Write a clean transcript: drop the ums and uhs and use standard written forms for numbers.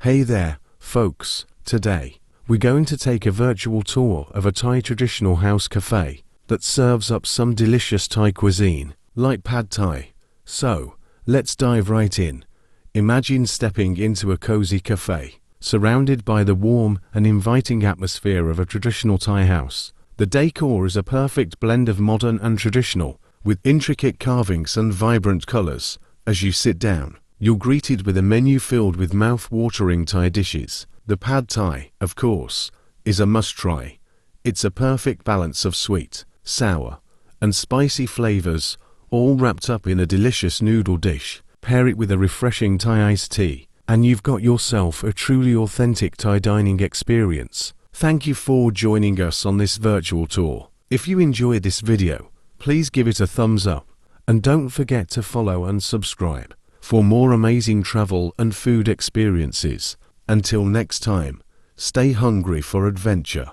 Hey there, folks. Today, we're going to take a virtual tour of a Thai traditional house cafe that serves up some delicious Thai cuisine, like pad Thai. So, let's dive right in. Imagine stepping into a cozy cafe, surrounded by the warm and inviting atmosphere of a traditional Thai house. The decor is a perfect blend of modern and traditional, with intricate carvings and vibrant colors. As you sit down, you're greeted with a menu filled with mouth-watering Thai dishes. The pad Thai, of course, is a must-try. It's a perfect balance of sweet, sour, and spicy flavors, all wrapped up in a delicious noodle dish. Pair it with a refreshing Thai iced tea, and you've got yourself a truly authentic Thai dining experience. Thank you for joining us on this virtual tour. If you enjoyed this video, please give it a thumbs up, and don't forget to follow and subscribe for more amazing travel and food experiences. Until next time, stay hungry for adventure.